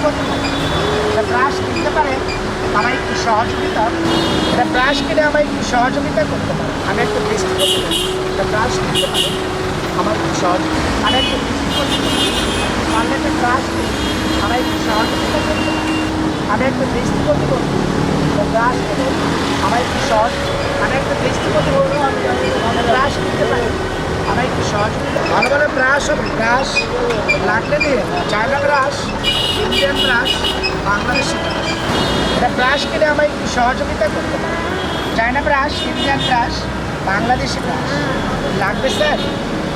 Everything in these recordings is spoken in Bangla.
করতে পারি, এটা ব্রাশ কিনতে পারেন, আমায় একটু সহযোগিতা, এটা ব্রাশ কিনে আমায় একটু সহযোগিতা করতে পারে। আমি একটু দৃষ্টি করতে পারি, এটা ব্রাশ কিনতে পারে, আমার একটু সহযোগিতা, আমি একটু দৃষ্টি করতে পারি, পারলে একটা ব্রাশ কিনে আমায় একটু সহযোগিতা করতে পারে। আমি একটা দৃষ্টি করতে পারি, এটা ব্রাশ কিনে আমায় একটু সহজ, আমি একটা দৃষ্টি করতে পারবো, আমি ব্রাশ কিনতে পারি, আমার একটু সহযোগিতা। ভালো ভালো ব্রাশ হবে, ব্রাশ লাগলে দিয়ে, China brush, Indian brush, Bangladeshi brush, এটা ব্রাশ কিনে আমায় একটু সহযোগিতা করতে পারে। China brush, Indian brush, Bangladeshi brush লাগবে স্যার,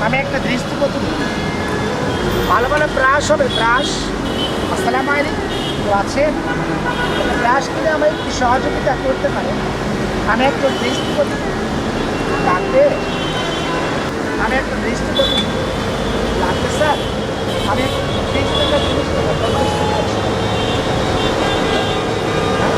আমি একটা দৃষ্টি করতে পারি। ভালো ভালো ব্রাশ হবে, ব্রাশ। আসসালামু আলাইকুম, তো আছে ব্রাশ কিনে আমায় একটু সহযোগিতা করতে পারে, আমি একটা দৃষ্টি করতে পারি। লাগবে, আমি একটা দৃষ্টি করতে পারি। লাগবে স্যার, আমি একটা 30 টাকা 30 টাকা 50 টাকা 100 টাকা। হ্যাঁ?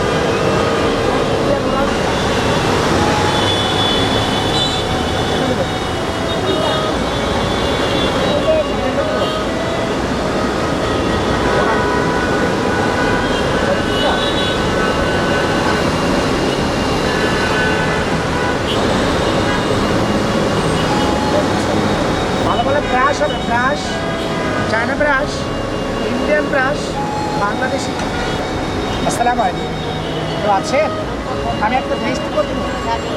ভালো ভালো ব্রাশ হবে, brush, China brush, Indian brush, Bangladeshi brush. আসসালামু আলাইকুম, তো আছে আমি একটা দৃষ্টি করতে পারি,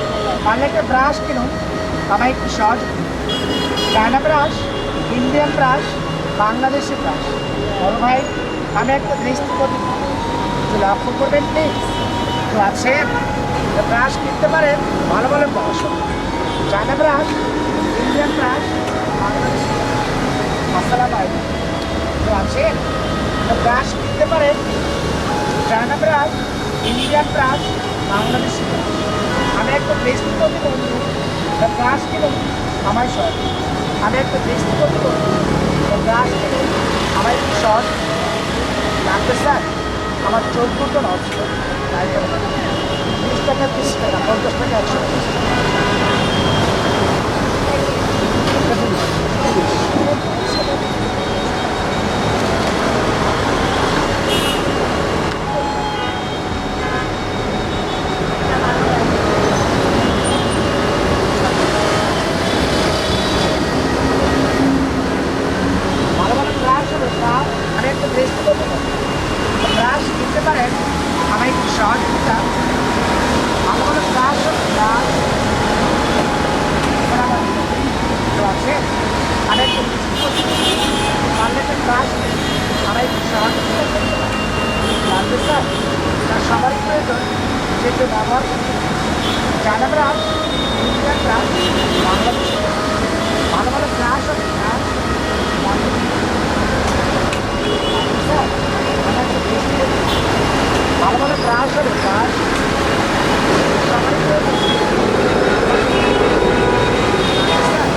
পারলে একটা ব্রাশ কিনুন, আমায় একটু সহজ করুন। China brush, Indian brush, Bangladeshi brush. বড় ভাই, আমি একটা দৃষ্টি করতে পারি, একটু লক্ষ্য করবেন প্লিজ। তো আছে ব্রাশ কিনতে পারেন, ভালো ভালো ব্রাশ হবে, China brush, Indian brush, Bangladeshi brush. আসসালামু আলাইকুম, তো আছে ব্রাশ কিনতে পারেন, China brush, Indian brush, Bangladeshi brush. আমি একটা দৃষ্টি করতে পারি, ব্রাশ কিনুন, আমায় সহজ, আমি একটা দৃষ্টি করতে পারি, ব্রাশ কিনুন, আমায় একটু সহজ লাগবে স্যার, আমার 14টা নষ্ট, তাই 30 টাকা 30 টাকা 50 টাকা 100 টাকা। ভালো ভালো ব্রাশ হবে, ব্রাশ, আমি একটা দৃষ্টি করতে পারি, ব্রাশ কিনতে পারেন, আমায় একটু সহযোগিতা। ভালো ভালো ব্রাশ হবে, ব্রাশ, তো আছে আমি একটা দৃষ্টি করতে পারি, পারলে একটা ব্রাশ কিনে আমায় একটু সহযোগিতা করতে পারি। লাগবে স্যার, তার সবারই প্রয়োজন, যে কেউ ব্যবহার করতে পারে। China brush, Indian brush, Bangladeshi brush. ভালো ভালো ব্রাশ হবে, ব্রাশ, স্যার আমি একটা দৃষ্টি করতে পারি, ভালো ভালো ব্রাশ হবে, ব্রাশ, সবারই প্রয়োজন। স্যার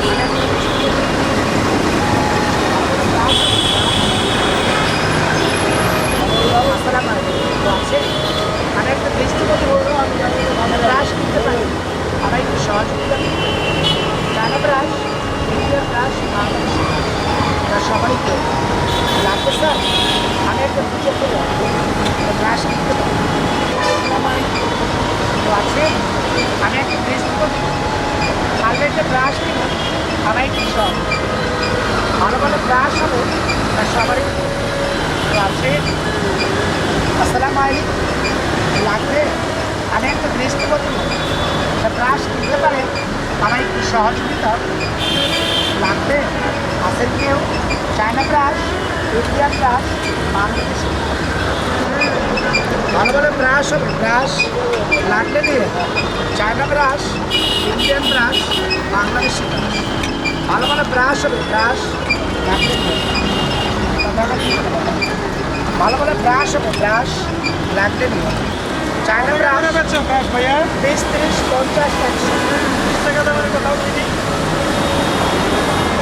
আমি একটা দৃষ্টি করতে পারি, ভালো ভালো ব্রাশ হবে, ব্রাশ। আসসালামু আলাইকুম, তো আছে আমি একটা দৃষ্টি করতে বলবো, আমি ব্রাশ কিনতে পারি, আমার একটু সহযোগিতা করতে পারি। China brush, Indian brush, Bangladeshi brush, এটা সবারই প্রয়োজন। লাগবে স্যার, আমি একটা দৃষ্টি করতে ব্রাশ কিনতে পারি। আসসালামু আলাইকুম, তো আছে আমি একটা দৃষ্টি করতে পারি, পারলে একটা ব্রাশ কিনে আমার একটু সহজ, ভালো ভালো ব্রাশ হবে, এটা সবারই প্রয়োজন। তো আছে আসসালামু আলাইকুম, লাগবে, আমি একটা দৃষ্টি করতে পারি, একটা ব্রাশ কিনতে পারেন, আমার একটু সহযোগিতা লাগবে। আসেন কেউ, China brush, Indian brush, Bangladeshi brush. ভালো ভালো ব্রাশ হবে, ব্রাশ লাগলে দিয়ে, China brush, Indian brush, Bangladeshi brush. ভালো ভালো ব্রাশ হবে, ব্রাশ লাগলে দিয়ে, ভালো ভালো ব্রাশ হবে, ব্রাশ লাগলে দিয়ে, চায়না ব্রাশ ভাইয়া 20 30 50 100 30 টাকা দামের কোথাও কিনি,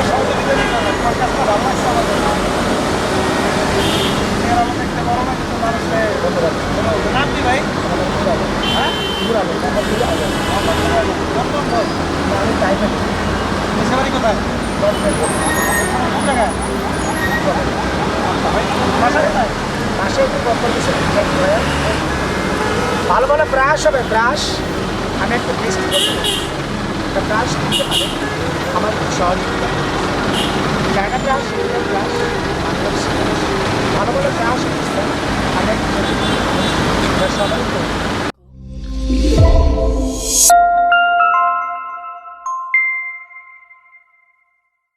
সহযোগিতা নিয়ে পঞ্চাশটা ভালো লাগছে আমাদের। একটা বড় মাছ মানুষকে ধন্যবাদ। নাম কি ভাই? হ্যাঁ, আমি টাইমে দেশে বাড়ি কোথায়? কোন জায়গায়? বাসা কোথায়? বিষয়ে একটু কথা বিষয় ভালো ভালো ব্রাশ হবে, ব্রাশ আমি একটা লিস্ট করতে একটা ব্রাশ কিনতে পারে আমার খুব সহযোগিতা, জায়গা ব্রাশ